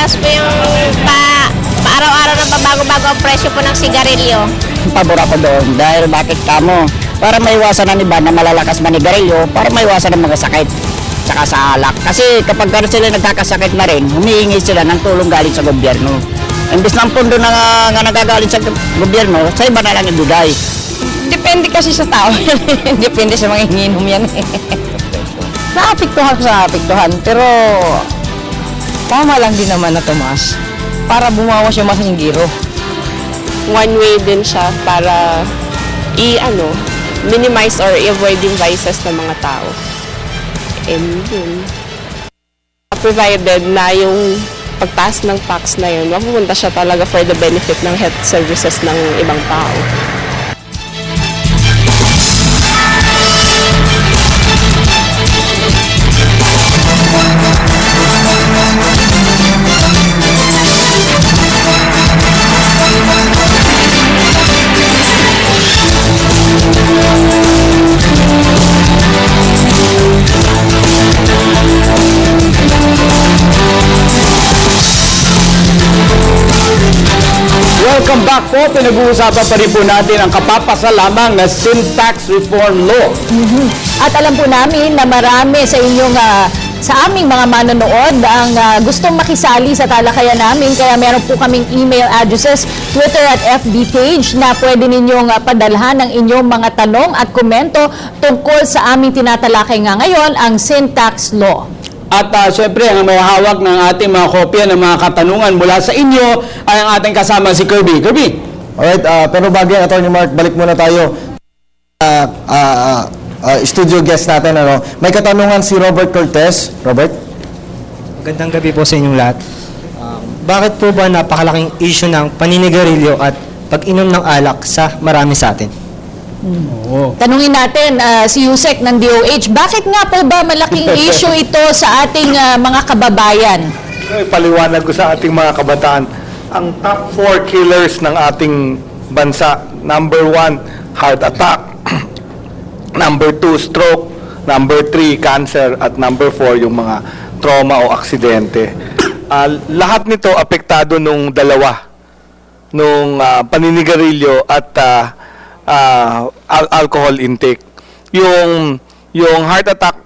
lumalakas po yung araw-araw na babago-bago ang presyo po ng sigarilyo. Pabor ako doon dahil bakit kamo? Para maiwasan ng iba na malalakas manigarilyo, para maiwasan ng mga sakit tsaka sa alak. Kasi kapag sila nagkakasakit na rin, humihingi sila ng tulong galing sa gobyerno. Imbis ng pundo na nga nagagaling sa gobyerno, sa iba na lang ibigay. Depende kasi sa tao. Depende sa mga iniinom yan. Naapektuhan ko sa naapektuhan. Pero tama lang din naman na tumaas para bumawas yung masahing One way din siya para minimize or avoid yung vices ng mga tao. And yun. Provided na yung pagtaas ng tax na yun, mapupunta siya talaga for the benefit ng health services ng ibang tao. Welcome back po. Pinag-uusapan pa rin po natin ang kapapasalamang na Sin Tax Reform Law. At alam po namin na marami sa inyong sa aming mga manonood ang gustong makisali sa talakayan namin. Kaya meron po kaming email addresses, Twitter at FB page na pwede ninyong padalhan ng inyong mga tanong at komento tungkol sa aming tinatalakay nga ngayon, ang Sin Tax Law. At syempre, ang may hawak ng ating mga kopya ng mga katanungan mula sa inyo ay ang ating kasama si Kirby. Kirby! Alright, pero bago yan, Atty. Mark, balik muna tayo. Studio guest natin, ano? May katanungan si Robert Cortez. Robert? Magandang gabi po sa inyong lahat. Bakit po ba napakalaking issue ng paninigarilyo at pag-inom ng alak sa marami sa atin? Tanungin natin si Yusek ng DOH, bakit nga po ba malaking issue ito sa ating mga kababayan? Ipaliwanag ko sa ating mga kabataan, ang top 4 killers ng ating bansa, number 1, heart attack, number 2, stroke, number 3, cancer, at number 4, yung mga trauma o aksidente. Lahat nito apektado nung dalawa, nung paninigarilyo at alcohol intake. Yung heart attack,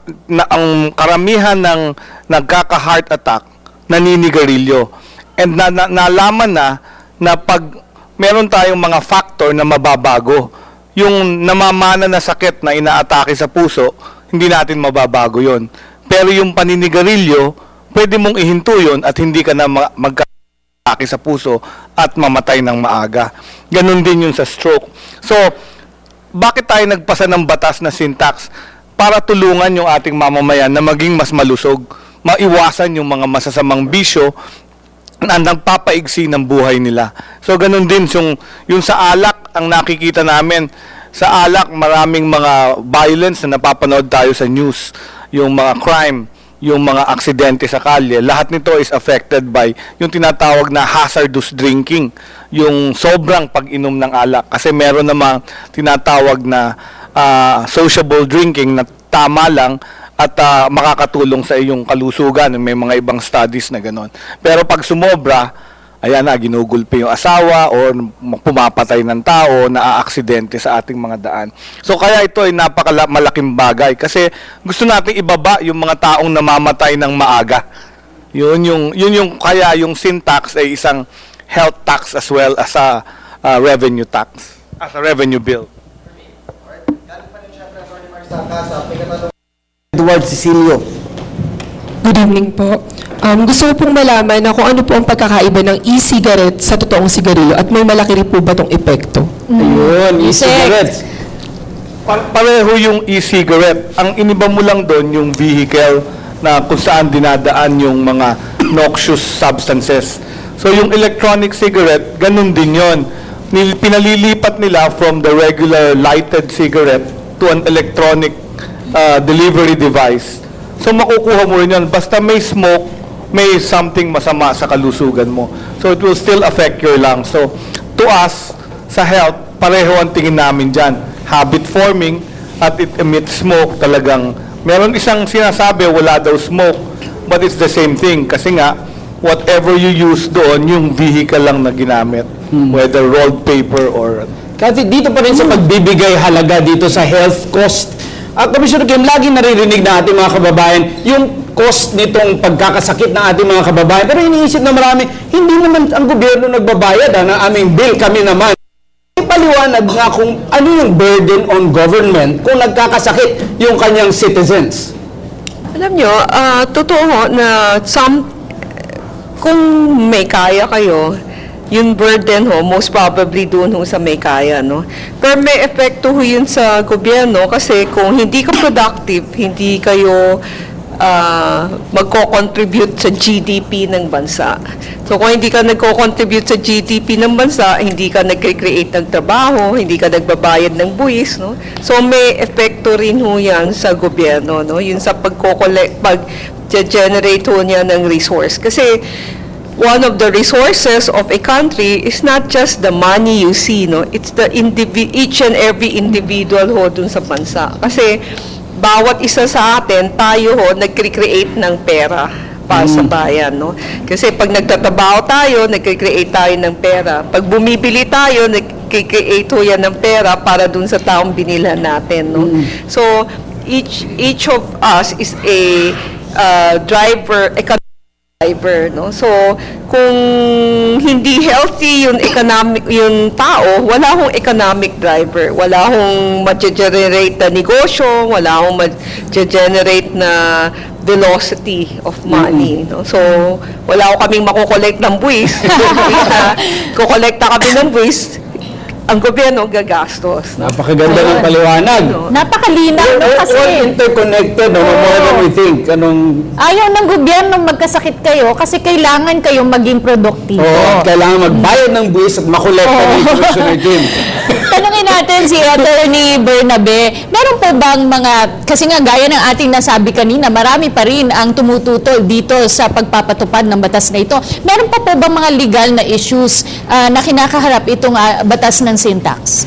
ang karamihan ng nagkaka-heart attack, naninigarilyo. And nalaman na pag meron tayong mga factor na mababago, yung namamana na sakit na inaatake sa puso, hindi natin mababago yon. Pero yung paninigarilyo, pwede mong ihinto yun at hindi ka na magka-atake sa puso at mamatay ng maaga. Ganon din yun sa stroke. So, bakit tayo nagpasa ng batas na sin tax? Para tulungan yung ating mamamayan na maging mas malusog, maiwasan yung mga masasamang bisyo na nagpapaigsi ng buhay nila. So, ganun din yung sa alak, ang nakikita namin, sa alak, maraming mga violence na napapanood tayo sa news, yung mga crime, yung mga aksidente sa kalye, lahat nito is affected by yung tinatawag na hazardous drinking, yung sobrang pag-inom ng alak. Kasi meron namang tinatawag na sociable drinking na tama lang at makakatulong sa iyong kalusugan. May mga ibang studies na gano'n. Pero pag sumobra, ayan na, ginugulpi yung asawa o pumapatay ng tao, naaaksidente sa ating mga daan. So kaya ito ay napakalaking bagay kasi gusto nating ibaba yung mga taong namamatay ng maaga. Yun yung kaya yung sin tax ay isang health tax as well as a revenue tax, as a revenue bill. Edward Cecilio. Good evening po. Gusto ko pong malaman na kung ano po ang pagkakaiba ng e-cigarette sa totoong sigarilyo at may malaki rin po ba itong epekto? Ayun, e-cigarettes. Pareho yung e-cigarette. Ang iniba mo lang doon yung vehicle na kung saan dinadaan yung mga noxious substances. So yung electronic cigarette, ganun din yon. Pinalilipat nila from the regular lighted cigarette to an electronic delivery device. So makukuha mo rin yun. Basta may smoke, may something masama sa kalusugan mo. So it will still affect your lungs. So to us, sa health, pareho ang tingin namin dyan. Habit forming at it emits smoke talagang. Meron isang sinasabi, wala daw smoke. But it's the same thing. Kasi nga, whatever you use doon, yung vehicle lang na ginamit. Whether rolled paper or... Kasi dito pa rin sa pagbibigay halaga dito sa health cost. Commissioner Kim, lagi naririnig na ating mga kababayan yung cost nitong pagkakasakit ng ating mga kababayan. Pero iniisip na marami, hindi naman ang gobyerno nagbabayad ng aming bill, kami naman. Ipaliwanag nga kung ano yung burden on government kung nagkakasakit yung kanyang citizens. Alam nyo, totoo na kung may kaya kayo, yung burden most probably doon sa may kaya, no? Pero may epekto yun sa gobyerno kasi kung hindi ka productive, hindi kayo magko-contribute sa GDP ng bansa. So kung hindi ka nagko-contribute sa GDP ng bansa, hindi ka nag-create ng trabaho, hindi ka nagbabayad ng buwis, no? So may epekto rin yan sa gobyerno, no? Yun sa pag-generate niya ng resource. Kasi one of the resources of a country is not just the money you see, no? It's the each and every individual dun sa bansa. Kasi bawat isa sa atin, tayo nagcreate ng pera para sa bayan, no? Kasi pag nagtatrabaho tayo, nagcreate tayo ng pera. Pag bumibili tayo, nagcreate yan ng pera para dun sa taong binilhan natin, no? So each of us is a driver, no? So, kung hindi healthy yung tao, wala hong economic driver, wala hong ma-generate na negosyo, wala hong ma-generate na velocity of money, no? So, wala ko kaming makukolekt ng buwis. Kukolekta kami ng buwis, ang gobyerno gagastos. Napakaganda ng paliwanag. Napakalinaw, no? Kasi All interconnected, no? More than we think. ayaw ng gobyerno magkasakit kayo kasi kailangan kayong maging produktibo. Oo, kailangan magbayad ng buwis at makolekta ni Commissioner Kim. Tanungin natin si Attorney Bernabe, meron po bang kasi nga gaya ng ating nasabi kanina, marami pa rin ang tumututol dito sa pagpapatupad ng batas na ito. Meron pa po bang mga legal na issues na kinakaharap itong batas ng sin tax?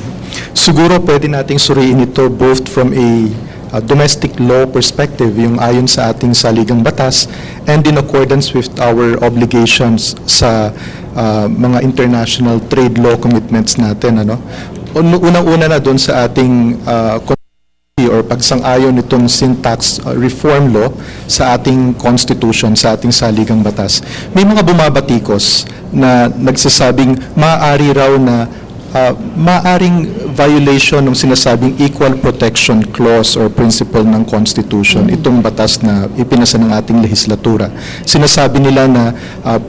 Siguro pwede nating suriin ito both from a domestic law perspective, yung ayon sa ating saligang batas, and in accordance with our obligations sa mga international trade law commitments natin, ano? Unang-una na doon sa ating or pagsang-ayon nitong sin tax reform law sa ating constitution, sa ating saligang batas. May mga bumabatikos na nagsasabing maaari raw na maaring violation ng sinasabing equal protection clause or principle ng Constitution, itong batas na ipinasa ng ating lehislatura. Sinasabi nila na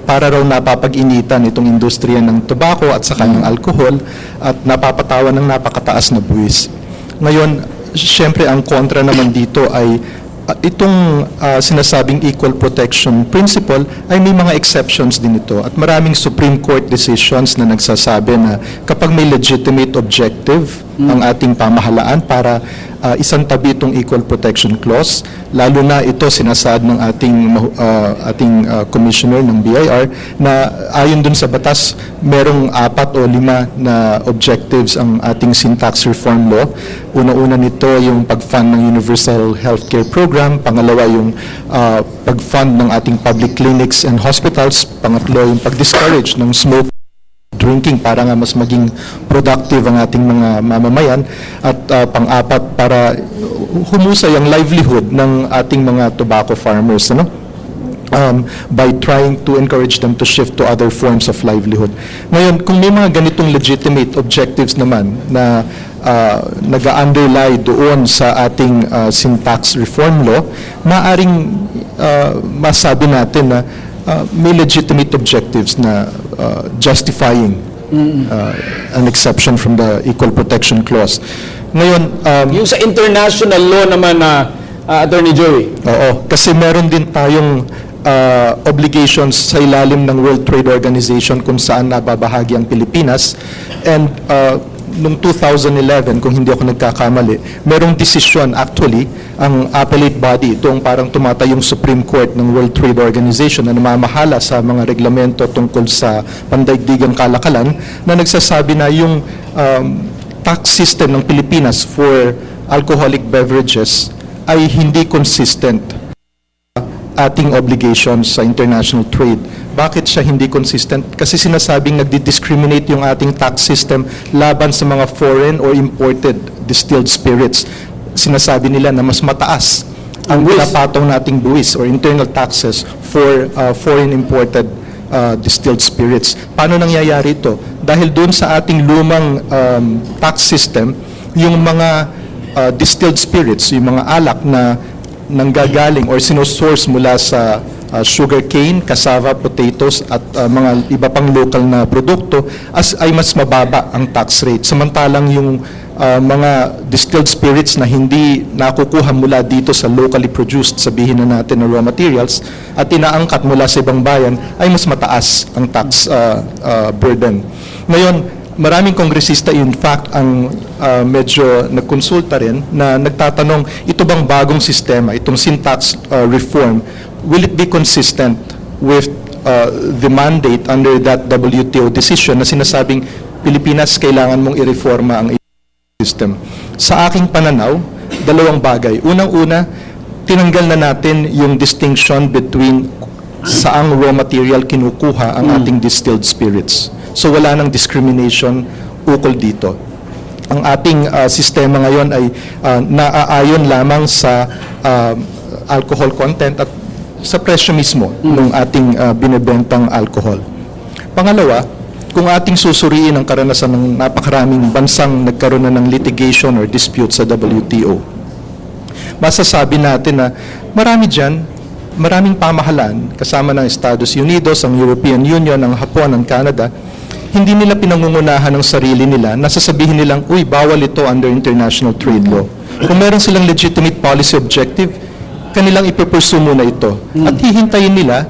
para raw napapag-initan itong industriya ng tobacco at saka ng alcohol at napapatawan ng napakataas na buwis. Ngayon, siyempre ang kontra naman dito ay itong sinasabing equal protection principle ay may mga exceptions din ito at maraming Supreme Court decisions na nagsasabi na kapag may legitimate objective ang ating pamahalaan para isantabi itong equal protection clause, lalo na ito sinasaad ng ating commissioner ng BIR na ayon dun sa batas merong 4 o 5 na objectives ang ating sin tax reform law. Una-una nito yung pag-fund ng universal healthcare program, pangalawa yung pag-fund ng ating public clinics and hospitals, pangatlo yung pag-discourage ng smoke drinking para nga mas maging productive ang ating mga mamamayan, at pang-apat para humusay ang livelihood ng ating mga tobacco farmers, ano? By trying to encourage them to shift to other forms of livelihood. Ngayon, kung may mga ganitong legitimate objectives naman na nag-underlie doon sa ating sin tax reform law, maaring masabi natin na may legitimate objectives na justifying an exception from the equal protection clause. Ngayon, yung sa international law naman na Attorney Joey. Oo, kasi meron din tayong obligations sa ilalim ng World Trade Organization kung saan nababahagi ang Pilipinas, and noong 2011, kung hindi ako nagkakamali, merong desisyon actually ang appellate body, itong parang tumatayong Supreme Court ng World Trade Organization na namamahala sa mga reglamento tungkol sa pandaigdigang kalakalan, na nagsasabi na yung tax system ng Pilipinas for alcoholic beverages ay hindi consistent ating obligations sa international trade Bakit siya hindi consistent? Kasi sinasabing nagdi-discriminate yung ating tax system laban sa mga foreign or imported distilled spirits. Sinasabi nila na mas mataas ang pinapatong nating buwis or internal taxes for foreign imported distilled spirits. Paano nangyayari ito? Dahil doon sa ating lumang tax system, yung mga distilled spirits, yung mga alak na nanggagaling or sinosource mula sa sugarcane, cassava, potatoes at mga iba pang local na produkto ay mas mababa ang tax rate. Samantalang yung mga distilled spirits na hindi nakukuha mula dito sa locally produced, sabihin na natin na raw materials, at inaangkat mula sa ibang bayan, ay mas mataas ang tax burden. Ngayon, maraming kongresista, in fact, ang medyo nagkonsulta rin na nagtatanong, ito bang bagong sistema, itong sin tax reform, will it be consistent with the mandate under that WTO decision na sinasabing Pilipinas kailangan mong i-reforma ang system? Sa aking pananaw, dalawang bagay. Unang-una, tinanggal na natin yung distinction between saang raw material kinukuha ang ating distilled spirits. So wala nang discrimination ukol dito. Ang ating sistema ngayon ay naaayon lamang sa alcohol content at sa presyo mismo ng ating binebentang alcohol. Pangalawa, kung ating susuriin ang karanasan ng napakaraming bansang nagkaroon na ng litigation or dispute sa WTO, masasabi natin na marami dyan, maraming pamahalaan, kasama ng Estados Unidos, ang European Union, ang Hapon, ang Canada, hindi nila pinangungunahan ng sarili nila, nasasabihin nilang, uy, bawal ito under international trade law. Kung meron silang legitimate policy objective, kanilang ipupursue muna ito. At hihintayin nila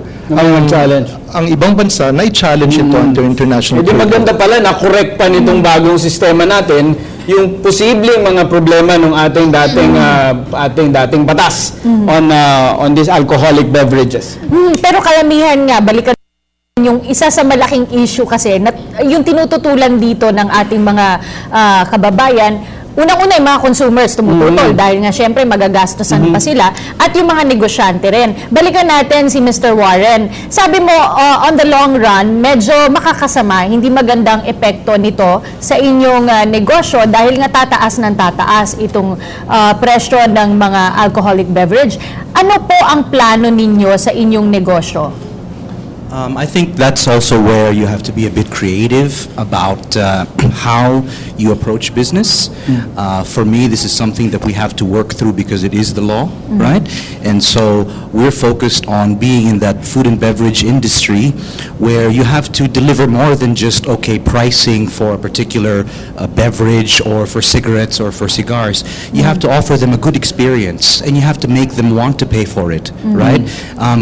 ang ibang bansa na i-challenge ito under international trade law. Maganda pala na correct pa nitong bagong sistema natin yung posibleng mga problema ng ating dating batas on these alcoholic beverages. Pero kalamihan nga, balikan yung isa sa malaking issue kasi, yung tinututulan dito ng ating mga kababayan, unang-una yung mga consumers tumututol dahil nga syempre magagastosan pa sila at yung mga negosyante rin. Balikan natin si Mr. Warren. Sabi mo, on the long run, medyo makakasama, hindi magandang epekto nito sa inyong negosyo dahil nga tataas ng tataas itong presyo ng mga alcoholic beverage. Ano po ang plano ninyo sa inyong negosyo? I think that's also where you have to be a bit creative about how you approach business. For me, this is something that we have to work through because it is the law, right? And so we're focused on being in that food and beverage industry where you have to deliver more than just, okay, pricing for a particular beverage or for cigarettes or for cigars. You have to offer them a good experience and you have to make them want to pay for it, right?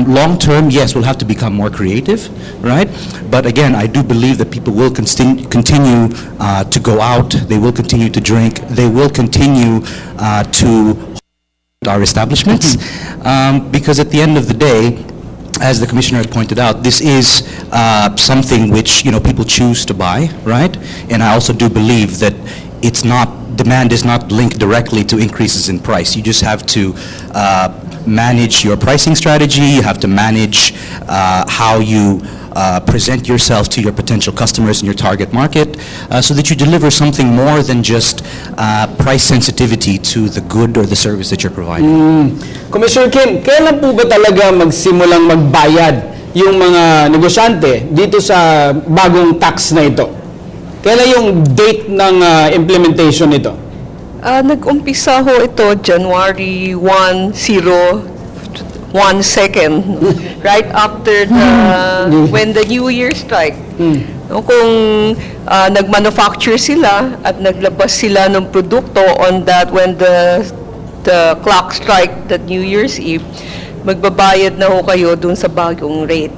Long term, yes, we'll have to become more creative, right? But again, I do believe that people will continue to go out, they will continue to drink, they will continue to our establishments, because at the end of the day, as the Commissioner had pointed out, this is something which, people choose to buy, right? And I also do believe that demand is not linked directly to increases in price. You just have to manage your pricing strategy, you have to manage how you present yourself to your potential customers in your target market so that you deliver something more than just price sensitivity to the good or the service that you're providing. Commissioner Kim, kailan po ba talaga magsimulang magbayad yung mga negosyante dito sa bagong tax na ito? Kailan yung date ng implementation nito? Nag-umpisa ho ito January 1, 1 second, right after when the New Year strike. Kung nag-manufacture sila at naglabas sila ng produkto on that when the clock strike that New Year's Eve, magbabayad na ho kayo dun sa bagong rate.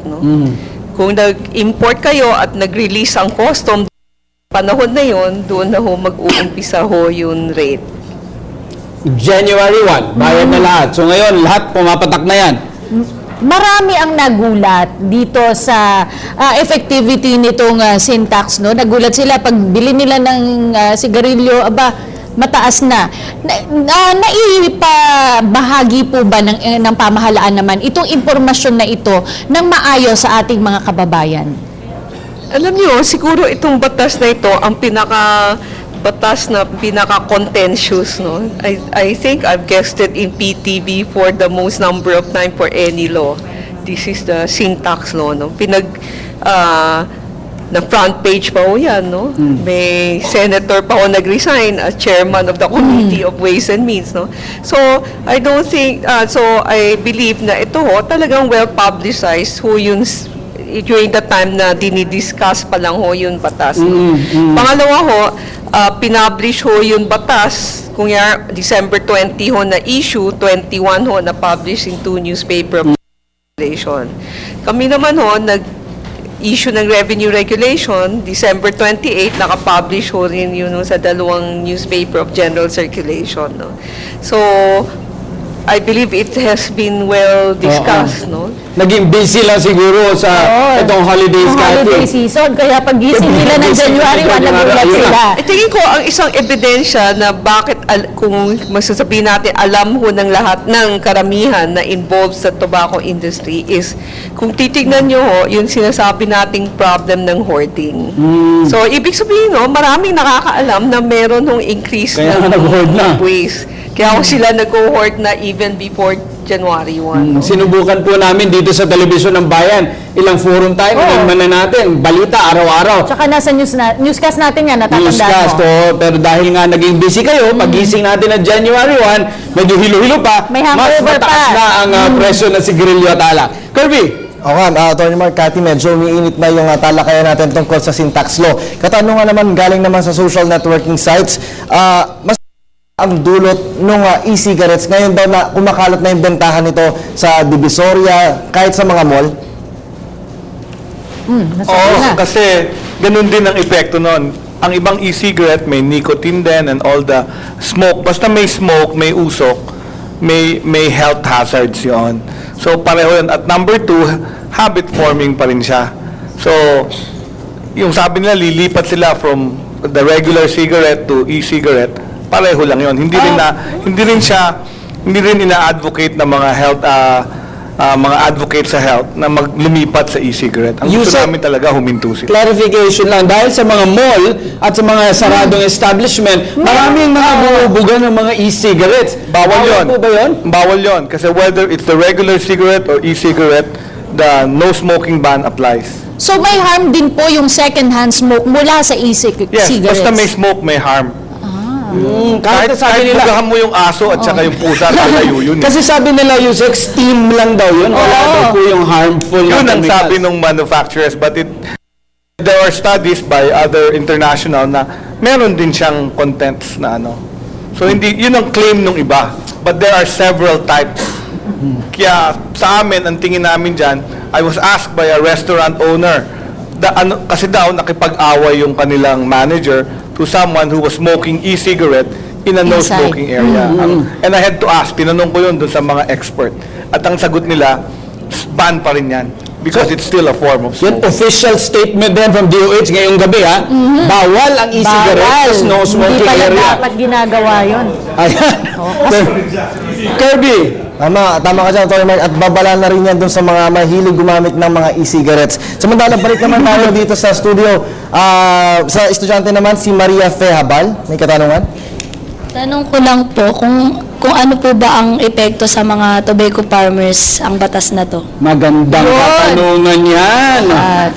Kung nag-import kayo at nag-release ang custom, panahon na yon, doon na ho mag-uumpisa ho yung rate. January 1, bayad na lahat. So ngayon, lahat pumapatak na yan. Marami ang nagulat dito sa effectivity nitong sin tax, no? Nagulat sila pag bili nila ng sigarilyo, mataas na. Naipabahagi po ba ng pamahalaan naman itong impormasyon na ito ng maayos sa ating mga kababayan? Alam niyo, siguro itong batas na ito ang batas na pinaka-contentious, no? I think I've guessed it in PTV for the most number of time for any law. This is the sin tax law, no? Na front page pa ho yan, no? May senator pa ho nag-resign as chairman of the Committee of Ways and Means, no? So, I don't think, I believe na ito ho, talagang well-publicized ho yun during the time na dinidiscuss pa lang ho yun batas. Pangalawa ho, pinablish ho yung batas, kung yan, December 20 ho na issue, 21 ho na publish in 2 newspaper of regulation. Kami naman ho, nag-issue ng revenue regulation, December 28, nakapublish ho rin yun sa 2 newspaper of general circulation. No? So, I believe it has been well discussed, no? Naging busy lang siguro sa itong holidays holiday season, kaya pag-gising nila ng January 1, nagulat sila. Tingin ko, ang isang ebidensya na bakit, kung masasabihin natin, alam ho ng lahat ng karamihan na involved sa tobacco industry is, kung titignan nyo ho, yung sinasabi nating problem ng hoarding. So, ibig sabihin, no, maraming nakakaalam na meron hong increase ng waste. Kaya sila nag-cohort na even before January 1. Sinubukan po namin dito sa telebisyon ng bayan. Ilang forum tayo, naman na natin. Balita, araw-araw. Tsaka nasa newscast natin yan, natatandaan Newscast, mo. pero dahil nga naging busy kayo, pagising natin ng January 1, medyo hilo-hilo pa, May mas hangover mataas pa. na ang presyo ng sigarilyo at alak. Kirby! Okay, Atty. Mark, Cathy, medyo umiinit na yung talakayan natin tungkol sa sin tax law. Katanungan naman, galing naman sa social networking sites, mas ang dulot ng e-cigarettes ngayon daw na kumakalat na yung bentahan nito sa Divisoria, kahit sa mga mall? Kasi ganun din ang epekto nun. Ang ibang e-cigarette may nicotine din and all the smoke. Basta may smoke, may usok, may health hazards yon. So pareho yun. At number 2, habit forming pa rin siya. So yung sabi nila, lilipat sila from the regular cigarette to e-cigarette. Pareho lang yon. Hindi rin ina-advocate ng mga health mga advocate sa health na lumipat sa e-cigarette. Ang gusto namin talaga huminto sila. Clarification lang, dahil sa mga mall at sa mga saradong establishment, maraming mga bumubuga ng mga e-cigarettes. Bawal yun. Po ba yun? Bawal yun. Kasi whether it's the regular cigarette or e-cigarette, the no smoking ban applies. So may harm din po yung second-hand smoke mula sa e-cigarettes? Yes, basta may smoke, may harm. Kahit sabi nila, bugahan mo yung aso at saka yung pusa, talayo yun. Kasi sabi nila, yung steam lang daw yun. Wala daw po yung harmful Yun ang chemicals. sabi ng manufacturers, but there are studies by other international na meron din siyang contents na ano. So hindi, yun ang claim ng iba. But there are several types. Kaya sa amin, ang tingin namin dyan, I was asked by a restaurant owner, kasi daw nakipag-away yung kanilang manager to someone who was smoking e-cigarette in a no-smoking area. And I had to ask, tinanong ko yun dun sa mga expert. At ang sagot nila, ban pa rin yan. Because it's still a form of smoke. Yan, official statement din from DOH ngayong gabi, ha? Bawal ang e-cigarette sa no-smoking Hindi pala area. dapat ginagawa yun. Ayan. Kirby! Tama ka dyan, Atty. Mark, at babala na rin yan dun sa mga mahilig gumamit ng mga e-cigarettes. Samantalang balik naman tayo dito sa studio. Sa estudyante naman, si Maria Fehabal. May katanungan? Tanong ko lang po kung ano po ba ang epekto sa mga tobacco farmers ang batas na to. Magandang katanungan yan.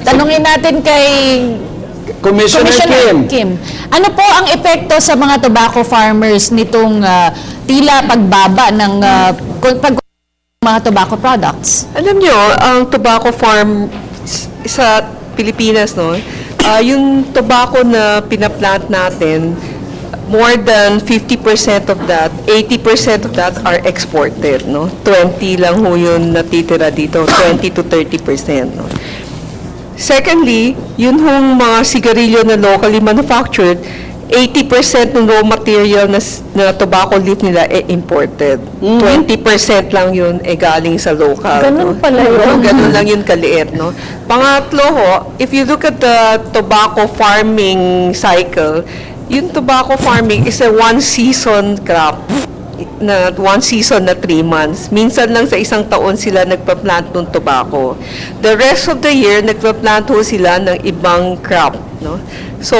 Tanungin natin kay Commissioner Kim. Ano po ang epekto sa mga tobacco farmers nitong tila pagbaba ng mga tobacco products? Alam nyo, ang tobacco farm sa Pilipinas, no, yung tobacco na pinaplant natin, more than 50% of that, 80% of that are exported, no? 20 lang ho yun natitira dito, 20 to 30%, no? Secondly, yun hong mga sigarilyo na locally manufactured, 80% ng raw material na tobacco leaf nila imported. 20% lang yun galing sa local. Ganun pala yun. Ganun lang yun kaliit, no? Pangatlo ho, if you look at the tobacco farming cycle, yung tobacco farming is a one-season crop. Na 1 season na 3 months. Minsan lang sa isang taon sila nagpa-plant ng tobacco. The rest of the year, nagpa-plant ho sila ng ibang crop. No? So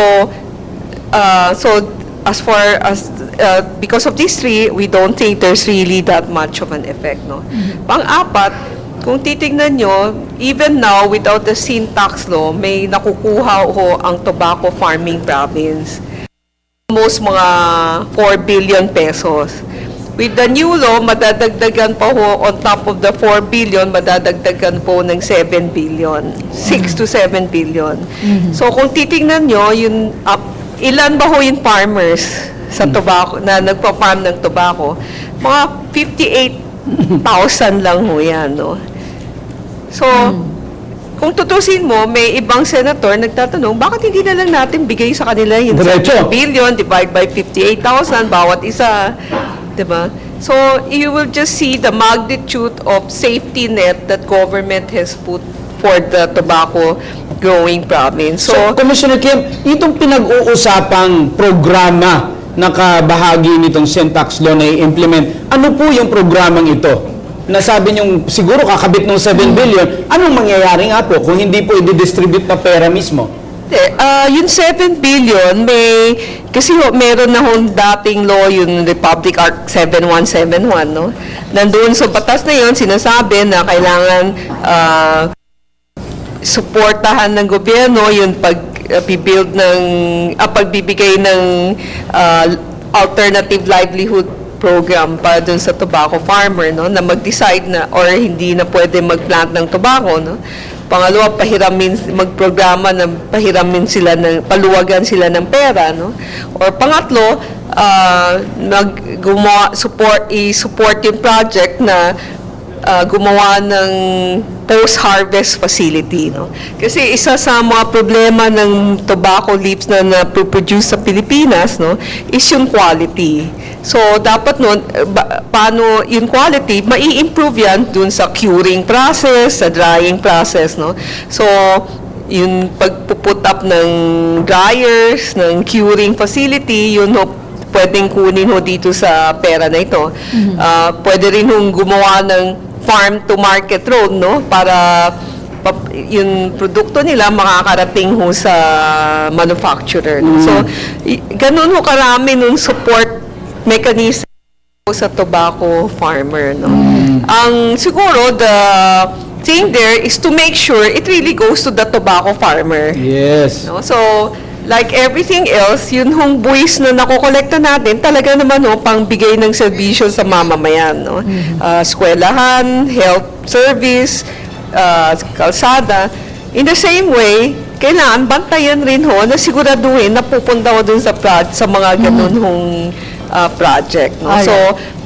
as far as, because of these three, we don't think there's really that much of an effect. No? Pang-apat, kung titignan nyo, even now, without the sin tax law, may nakukuha ho ang tobacco farming province. Almost mga 4 billion pesos. With the new law, madadagdagan pa ho, on top of the 4 billion, madadagdagan po ng 7 billion. 6 to 7 billion. So kung titingnan nyo, yun, ilan ba ho yung farmers sa tobacco, na nagpa-farm ng tobacco? Mga 58,000 lang ho yan. No? So, kung tutusin mo, may ibang senator nagtatanong, bakit hindi na lang natin bigay sa kanila yung 7 billion, divide by 58,000, bawat isa. Diba? So, you will just see the magnitude of safety net that government has put for the tobacco growing province. So, Commissioner Kim, itong pinag-uusapang programa na kabahagi nitong sin tax law na i-implement, ano po yung programang ito? Nasabi niyong siguro kakabit ng 7 billion, anong mangyayari nga po kung hindi po i-distribute pa pera mismo? Yung 7 billion, kasi meron na hong dating law, yung Republic Act 7171, no? Nandun sa batas na yun, sinasabi na kailangan suportahan ng gobyerno yung pag-build ng, pagbibigay ng alternative livelihood program para dun sa tobacco farmer, no? Na mag-decide na or hindi na pwede mag-plant ng tobacco, no? Pangalawa, magprograma ng paluwagan sila ng pera, no? Or pangatlo, i-support yung project na gumawa ng post-harvest facility, no? Kasi isa sa mga problema ng tobacco leaves na na-produce sa Pilipinas, no, is yung quality. So, dapat nun, paano yung quality, mai-improve yan dun sa curing process, sa drying process, no? So, yung pagpuput up ng dryers, ng curing facility, yun ho, pwedeng kunin ho dito sa pera na ito. Pwede rin hong gumawa ng farm-to-market road, no? Para yung produkto nila makakarating ho sa manufacturer. No? So, ganun ho karami nung support mechanism sa tobacco farmer. No? Ang siguro, the thing there is to make sure it really goes to the tobacco farmer. Yes. No? So, like everything else, yun hong buwis na nakokolekta natin, talaga naman ho, pang bigay ng serbisyo sa mamamayan. No? Eskwelahan, health service, kalsada. In the same way, kailangan bantayan rin ho na siguraduhin na pupunta ho dun sa mga ganun hong project. No? So,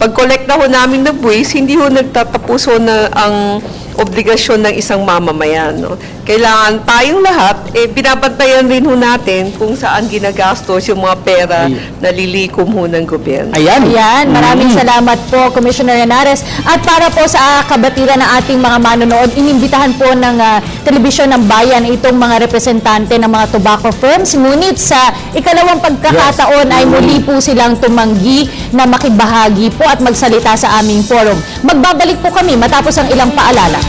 pag-kolekta ho namin ng buwis, hindi ho nagtatapos ho na ang obligasyon ng isang mamamayan. No? Kailangan tayong lahat, binabantayan rin ho natin kung saan ginagastos yung mga pera na lilikom ho ng gobyerno. Ayan, maraming salamat po, Commissioner Henares. At para po sa kabatiran ng ating mga manonood, inimbitahan po ng Telebisyon ng Bayan itong mga representante ng mga tobacco firms. Ngunit sa ikalawang pagkakataon ay muli po silang tumanggi na makibahagi po at magsalita sa aming forum. Magbabalik po kami matapos ang ilang paalala.